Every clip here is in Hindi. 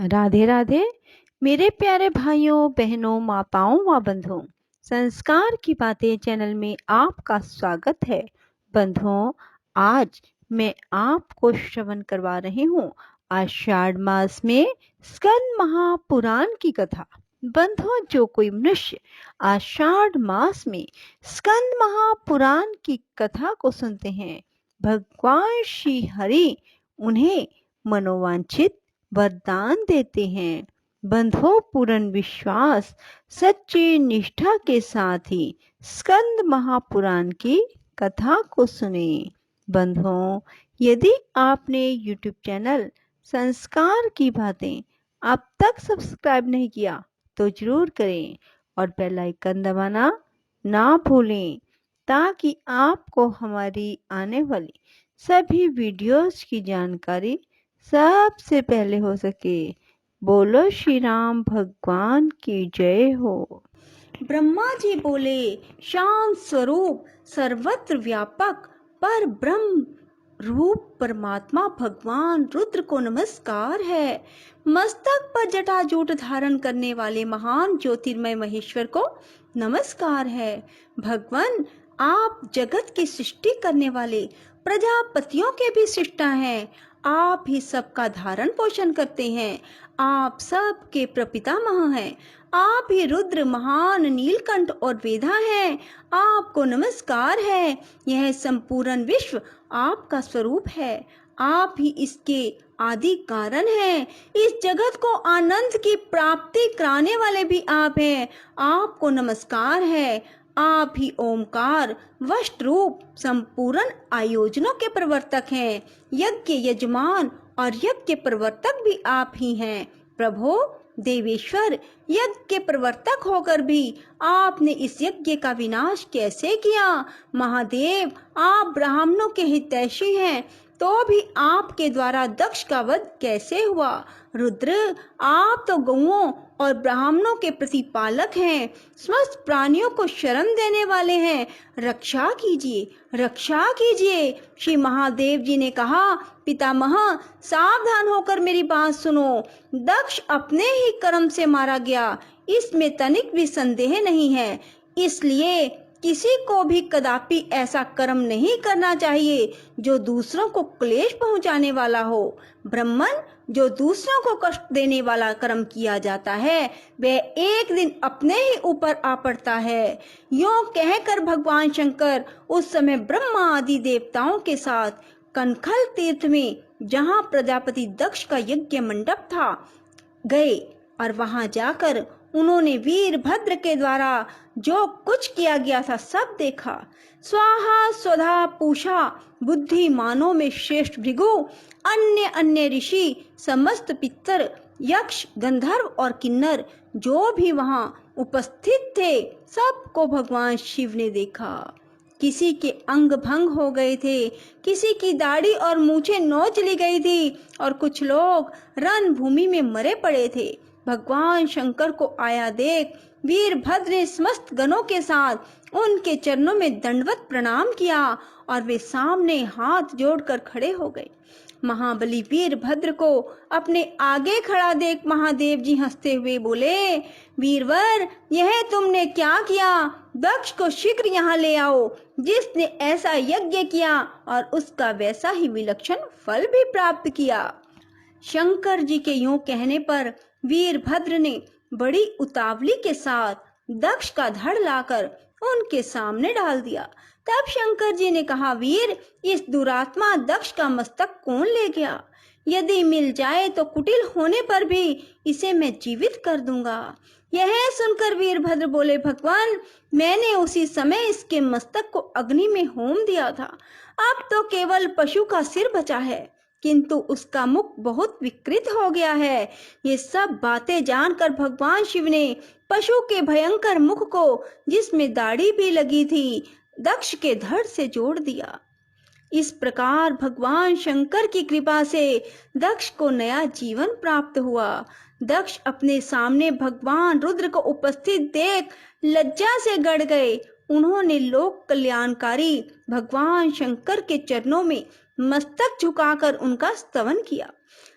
राधे राधे मेरे प्यारे भाइयों बहनों माताओं व बंधुओं। संस्कार की बातें चैनल में आपका स्वागत है। बंधुओं, आज मैं आपको श्रवण करवा रही हूँ आषाढ़ मास में स्कंद महापुराण की कथा। बंधुओं, जो कोई मनुष्य आषाढ़ मास में स्कंद महापुराण की कथा को सुनते हैं, भगवान श्री हरि उन्हें मनोवांछित वरदान देते हैं। बंधुओं, पूर्ण विश्वास सच्ची निष्ठा के साथ ही स्कंद महापुराण की कथा को सुने। बंधुओं, यदि आपने YouTube चैनल संस्कार की बातें अब तक सब्सक्राइब नहीं किया तो जरूर करें और बेल आइकन दबाना ना भूलें, ताकि आपको हमारी आने वाली सभी वीडियोस की जानकारी सबसे पहले हो सके। बोलो श्री राम भगवान की जय हो। ब्रह्मा जी बोले, शांत स्वरूप सर्वत्र व्यापक पर ब्रह्म रूप परमात्मा भगवान रुद्र को नमस्कार है। मस्तक पर जटाजूट धारण करने वाले महान ज्योतिर्मय महेश्वर को नमस्कार है। भगवान, आप जगत की सृष्टि करने वाले प्रजापतियों के भी सृष्टा हैं। आप ही सबका धारण पोषण करते हैं। आप सबके प्रपितामह हैं। आप ही रुद्र महान नीलकंठ और वेदा हैं। आपको नमस्कार है। यह संपूर्ण विश्व आपका स्वरूप है। आप ही इसके आदि कारण हैं। इस जगत को आनंद की प्राप्ति कराने वाले भी आप हैं। आपको नमस्कार है। आप ही ओमकार वष्ट रूप संपूर्ण आयोजनों के प्रवर्तक हैं। यज्ञ यजमान और यज्ञ प्रवर्तक भी आप ही हैं। प्रभु देवेश्वर, यज्ञ के प्रवर्तक होकर भी आपने इस यज्ञ का विनाश कैसे किया? महादेव, आप ब्राह्मणों के हितैषी हैं, तो भी आपके द्वारा दक्ष का वध कैसे हुआ? रुद्र, आप तो गौओं और ब्राह्मणों के प्रतिपालक हैं, समस्त प्राणियों को शरण देने वाले हैं। रक्षा कीजिए, रक्षा कीजिए। श्री महादेव जी ने कहा, पितामह, सावधान होकर मेरी बात सुनो। दक्ष अपने ही कर्म से मारा गया, इसमें तनिक भी संदेह नहीं है। इसलिए किसी को भी कदापि ऐसा कर्म नहीं करना चाहिए जो दूसरों को क्लेश पहुंचाने वाला हो। ब्राह्मण, जो दूसरों को कष्ट देने वाला कर्म किया जाता है, वह एक दिन अपने ही ऊपर आ पड़ता है। यूं कहकर भगवान शंकर उस समय ब्रह्मा आदि देवताओं के साथ कनखल तीर्थ में, जहां प्रजापति दक्ष का यज्ञ मंडप था, गए और वहां जाकर उन्होंने वीरभद्र के द्वारा जो कुछ किया गया था सब देखा। स्वाहा स्वधा पूषा बुद्धिमानों में श्रेष्ठ भृगु, अन्य अन्य ऋषि, समस्त पितर, यक्ष, गंधर्व और किन्नर जो भी वहां उपस्थित थे, सबको भगवान शिव ने देखा। किसी के अंग भंग हो गए थे, किसी की दाढ़ी और मूछें नोच ली गई थी और कुछ लोग रणभूमि में मरे पड़े थे। भगवान शंकर को आया देख वीरभद्र ने समस्त गणों के साथ उनके चरणों में दंडवत प्रणाम किया और वे सामने हाथ जोड़कर खड़े हो गए। महाबली वीरभद्र को अपने आगे खड़ा देख महादेव जी हंसते हुए बोले, वीरवर, यह तुमने क्या किया? दक्ष को शीघ्र यहाँ ले आओ, जिसने ऐसा यज्ञ किया और उसका वैसा ही विलक्षण फल भी प्राप्त किया। शंकर जी के यूं कहने पर वीरभद्र ने बड़ी उतावली के साथ दक्ष का धड़ लाकर उनके सामने डाल दिया। तब शंकर जी ने कहा, वीर, इस दुरात्मा दक्ष का मस्तक कौन ले गया? यदि मिल जाए तो कुटिल होने पर भी इसे मैं जीवित कर दूंगा। यह सुनकर वीरभद्र बोले, भगवान, मैंने उसी समय इसके मस्तक को अग्नि में होम दिया था। अब तो केवल पशु का सिर बचा है, किंतु उसका मुख बहुत विकृत हो गया है। ये सब बातें जानकर भगवान शिव ने पशु के भयंकर मुख को, जिसमें दाढ़ी भी लगी थी, दक्ष के धड़ से जोड़ दिया। इस प्रकार भगवान शंकर की कृपा से दक्ष को नया जीवन प्राप्त हुआ। दक्ष अपने सामने भगवान रुद्र को उपस्थित देख लज्जा से गड़ गए। उन्होंने लोक कल्याणकारी भगवान शंकर के चरणों में मस्तक झुकाकर उनका स्तवन किया।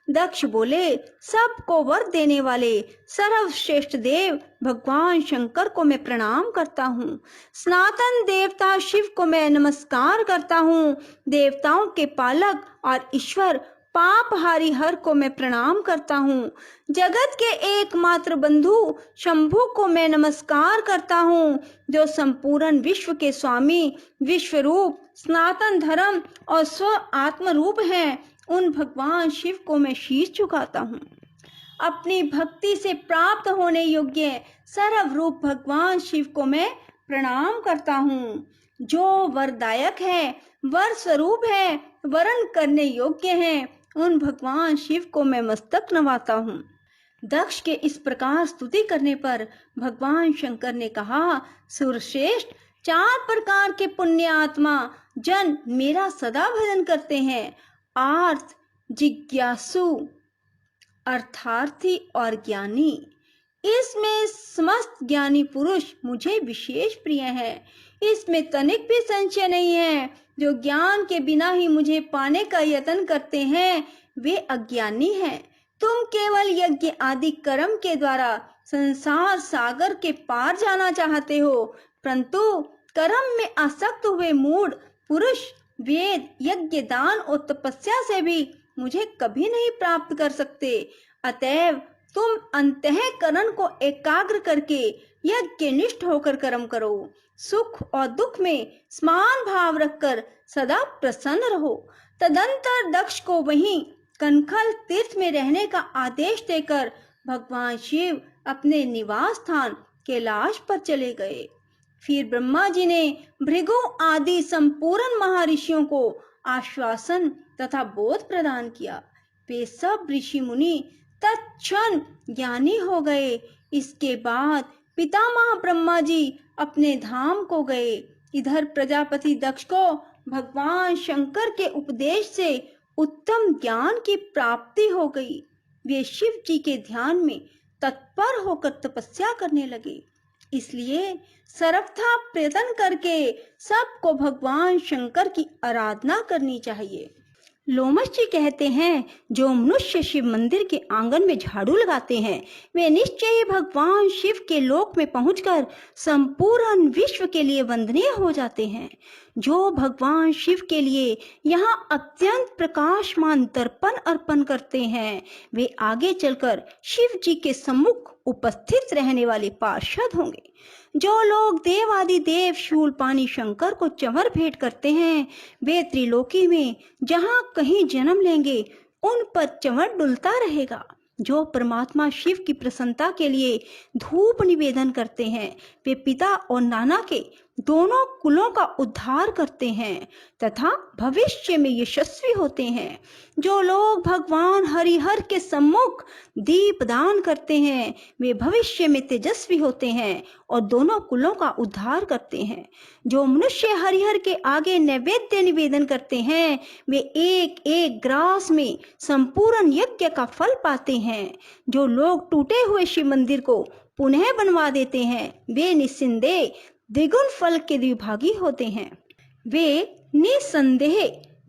दक्ष बोले, सबको वर देने वाले सर्वश्रेष्ठ देव भगवान शंकर को मैं प्रणाम करता हूँ। सनातन देवता शिव को मैं नमस्कार करता हूँ। देवताओं के पालक और ईश्वर पापहारी हर को मैं प्रणाम करता हूँ। जगत के एकमात्र बंधु शंभु को मैं नमस्कार करता हूँ, जो संपूर्ण विश्व के स्वामी, विश्वरूप, सनातन धर्म और स्व आत्म रूप हैं। उन भगवान शिव को मैं शीश झुकाता हूँ। अपनी भक्ति से प्राप्त होने योग्य सर्वरूप भगवान शिव को मैं प्रणाम करता हूँ। जो वरदायक है, वर स्वरूप है, वरण करने योग्य हैं, उन भगवान शिव को मैं मस्तक नवाता हूँ। दक्ष के इस प्रकार स्तुति करने पर भगवान शंकर ने कहा, सुरश्रेष्ठ, 4 प्रकार के पुण्य आत्मा जन मेरा सदा भजन करते हैं। आर्थ, जिज्ञासु, अर्थार्थी और ज्ञानी। इसमें समस्त ज्ञानी पुरुष मुझे विशेष प्रिय है। इसमें तनिक भी संशय नहीं है। जो ज्ञान के बिना ही मुझे पाने का यत्न करते हैं, वे अज्ञानी हैं। तुम केवल यज्ञ आदि कर्म के द्वारा संसार सागर के पार जाना चाहते हो, परंतु कर्म में आसक्त हुए मूढ़ पुरुष वेद, यज्ञ, दान और तपस्या से भी मुझे कभी नहीं प्राप्त कर सकते। अतएव तुम अंतःकरण को एकाग्र करके यज्ञनिष्ठ होकर कर्म करो। सुख और दुख में समान भाव रखकर सदा प्रसन्न रहो। तदंतर दक्ष को वहीं कनखल तीर्थ में रहने का आदेश देकर भगवान शिव अपने निवास स्थान कैलाश पर चले गए। फिर ब्रह्मा जी ने भृगु आदि संपूर्ण महर्षियों को आश्वासन तथा बोध प्रदान किया। वे सब ऋषि मुनि तत्क्षण ज्ञानी हो गए। इसके बाद पितामह ब्रह्मा जी अपने धाम को गए। इधर प्रजापति दक्ष को भगवान शंकर के उपदेश से उत्तम ज्ञान की प्राप्ति हो गई। वे शिव जी के ध्यान में तत्पर होकर तपस्या करने लगे। इसलिए सर्वथा प्रयत्न करके सबको भगवान शंकर की आराधना करनी चाहिए। लोमश जी कहते हैं, जो मनुष्य शिव मंदिर के आंगन में झाड़ू लगाते हैं, वे निश्चय ही भगवान शिव के लोक में पहुंचकर संपूर्ण विश्व के लिए वंदनीय हो जाते हैं। जो भगवान शिव के लिए यहाँ अत्यंत प्रकाशमान दर्पण अर्पण करते हैं, वे आगे चलकर शिव जी के सम्मुख उपस्थित रहने वाले पार्षद होंगे। जो लोग देवादि देव शूलपाणी शंकर को चंवर भेंट करते हैं, वे त्रिलोकी में जहाँ कहीं जन्म लेंगे, उन पर चंवर डुलता रहेगा। जो परमात्मा शिव की प्रसन्नता के लिए धूप निवेदन करते हैं, वे पिता और नाना के दोनों कुलों का उद्धार करते हैं तथा भविष्य में यशस्वी होते हैं। जो लोग भगवान हरिहर के सम्मुख दीप दान करते हैं, वे भविष्य में तेजस्वी होते हैं और दोनों कुलों का उद्धार करते हैं। जो मनुष्य हरिहर के आगे नैवेद्य निवेदन करते हैं, वे एक एक ग्रास में संपूर्ण यज्ञ का फल पाते हैं। जो लोग टूटे हुए शिव मंदिर को पुनः बनवा देते हैं, वे निस्संदेह द्विगुण फल के द्विभागी होते हैं। वे निस्संदेह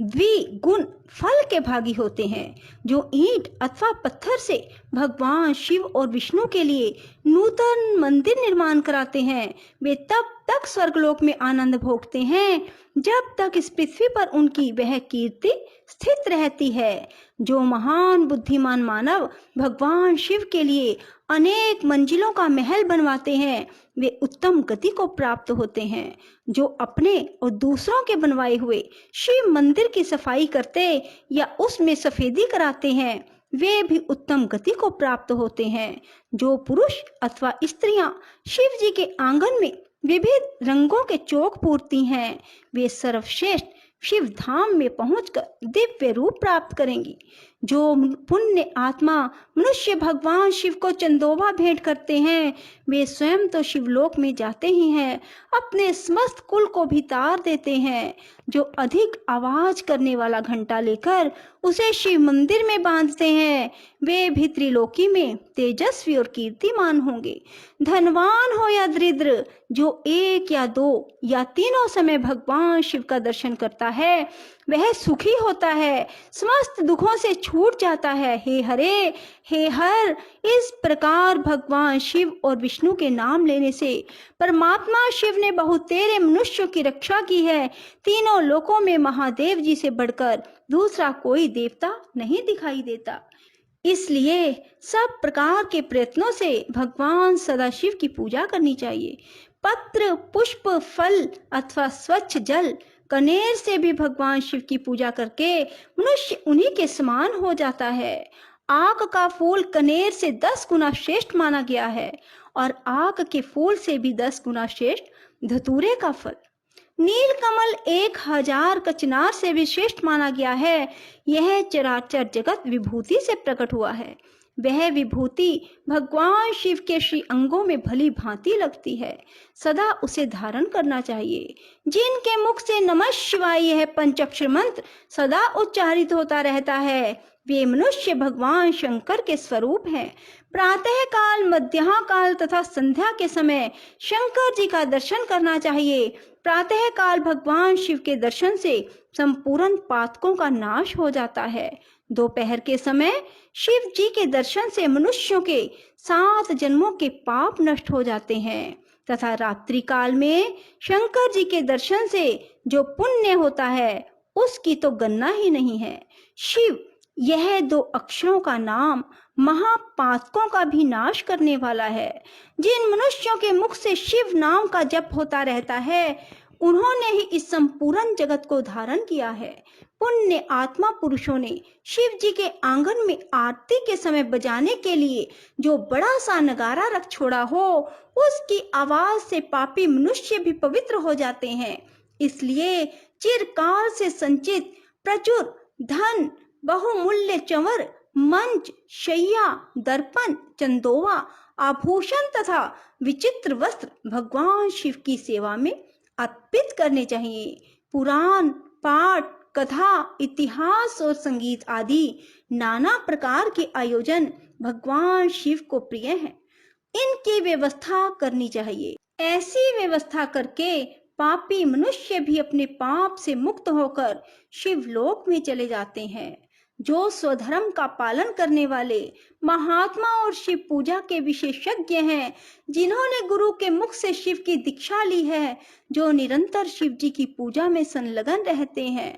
द्विगुण फल के भागी होते हैं। जो ईंट अथवा पत्थर से भगवान शिव और विष्णु के लिए नूतन मंदिर निर्माण कराते हैं, वे तब तक स्वर्गलोक में आनंद भोगते हैं जब तक इस पृथ्वी पर उनकी वह कीर्ति स्थित रहती है। जो महान बुद्धिमान मानव भगवान शिव के लिए अनेक मंजिलों का महल बनवाते हैं, वे उत्तम गति को प्राप्त होते हैं। जो अपने और दूसरों के बनवाए हुए शिव मंदिर की सफाई करते या उसमें सफेदी कराते हैं, वे भी उत्तम गति को प्राप्त होते हैं। जो पुरुष अथवा स्त्रियां शिव जी के आंगन में विविध रंगों के चौक पूरती हैं, वे सर्वश्रेष्ठ शिव धाम में पहुंचकर दिव्य रूप प्राप्त करेंगी। जो पुण्य आत्मा मनुष्य भगवान शिव को चंदोबा भेंट करते हैं, वे स्वयं तो शिवलोक में जाते ही हैं, अपने समस्त कुल को भी तार देते हैं। जो अधिक आवाज करने वाला घंटा लेकर उसे शिव मंदिर में बांधते हैं, वे भी त्रिलोकी में तेजस्वी और कीर्तिमान होंगे। धनवान हो या दरिद्र, जो 1 या 2 या तीनों समय भगवान शिव का दर्शन करता है, वह सुखी होता है। समस्त दुखों से छूट जाता है। हे हरे, हे हर। इस प्रकार भगवान शिव और विष्णु के नाम लेने से परमात्मा शिव ने बहुतेरे मनुष्यों की रक्षा की है। तीनों लोकों में महादेव जी से बढ़कर दूसरा कोई देवता नहीं दिखाई देता। इसलिए सब प्रकार के प्रयत्नों से भगवान सदाशिव की पूजा करनी चाहिए। पत्र, पुष्प, फल अथवा स्वच्छ जल, कनेर से भी भगवान शिव की पूजा करके मनुष्य उन्हीं के समान हो जाता है। आक का फूल कनेर से 10 गुना श्रेष्ठ माना गया है और आक के फूल से भी 10 गुना श्रेष्ठ धतूरे का फल। नीलकमल 1000 कचनार से भी श्रेष्ठ माना गया है। यह चराचर जगत विभूति से प्रकट हुआ है। वह विभूति भगवान शिव के श्री अंगों में भली भांति लगती है। सदा उसे धारण करना चाहिए। जिनके मुख से नमः शिवाय यह पंचाक्षर मंत्र सदा उच्चारित होता रहता है, वे मनुष्य भगवान शंकर के स्वरूप हैं। प्रातः काल, मध्याह्न काल तथा संध्या के समय शंकर जी का दर्शन करना चाहिए। प्रातः काल भगवान शिव के दर्शन से संपूर्ण पातकों का नाश हो जाता है। दोपहर के समय शिव जी के दर्शन से मनुष्यों के 7 जन्मों के पाप नष्ट हो जाते हैं तथा रात्रि काल में शंकर जी के दर्शन से जो पुण्य होता है उसकी तो गणना ही नहीं है। शिव, यह 2 अक्षरों का नाम महापातकों का भी नाश करने वाला है। जिन मनुष्यों के मुख से शिव नाम का जप होता रहता है, उन्होंने ही इस संपूर्ण जगत को धारण किया है। पुण्य आत्मा पुरुषों ने शिव जी के आंगन में आरती के समय बजाने के लिए जो बड़ा सा नगारा रख छोड़ा हो, उसकी आवाज से पापी मनुष्य भी पवित्र हो जाते हैं। इसलिए चिरकाल से संचित प्रचुर धन, बहुमूल्य चंवर, मंच, शैया, दर्पण, चंदोवा, आभूषण तथा विचित्र वस्त्र भगवान शिव की सेवा में अर्पित करने चाहिए। पुराण पाठ, कथा, इतिहास और संगीत आदि नाना प्रकार के आयोजन भगवान शिव को प्रिय हैं। इनकी व्यवस्था करनी चाहिए। ऐसी व्यवस्था करके पापी मनुष्य भी अपने पाप से मुक्त होकर शिवलोक में चले जाते हैं। जो स्वधर्म का पालन करने वाले महात्मा और शिव पूजा के विशेषज्ञ हैं, जिन्होंने गुरु के मुख से शिव की दीक्षा ली है, जो निरंतर शिव जी की पूजा में संलग्न रहते हैं,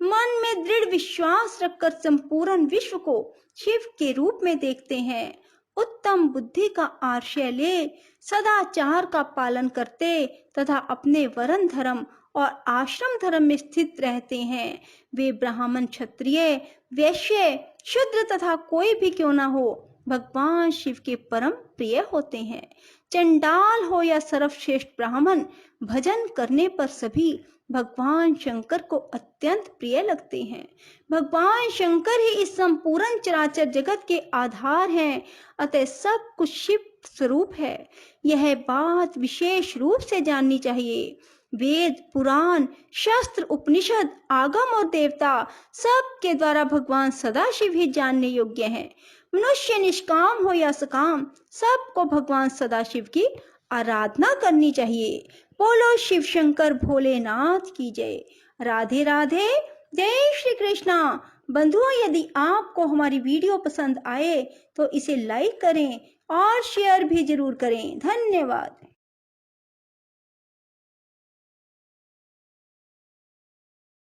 मन में दृढ़ विश्वास रखकर संपूर्ण विश्व को शिव के रूप में देखते हैं, उत्तम बुद्धि का आश्रय ले सदाचार का पालन करते तथा अपने वर्ण धर्म और आश्रम धर्म में स्थित रहते हैं, वे ब्राह्मण, क्षत्रिय, वैश्य, शूद्र तथा कोई भी क्यों ना हो, भगवान शिव के परम प्रिय होते हैं। चंडाल हो या सर्वश्रेष्ठ ब्राह्मण, भजन करने पर सभी भगवान शंकर को अत्यंत प्रिय लगते हैं। भगवान शंकर ही इस संपूर्ण चराचर जगत के आधार हैं, अतः सब कुछ शिव स्वरूप है। यह बात विशेष रूप से जाननी चाहिए। वेद, पुराण, शास्त्र, उपनिषद, आगम और देवता सब के द्वारा भगवान सदाशिव ही जानने योग्य हैं। मनुष्य निष्काम हो या सकाम, सबको भगवान सदाशिव की आराधना करनी चाहिए। बोलो शिव शंकर भोलेनाथ की जय। राधे राधे, जय श्री कृष्णा। बंधुओं, यदि आपको हमारी वीडियो पसंद आए तो इसे लाइक करें और शेयर भी जरूर करें। धन्यवाद।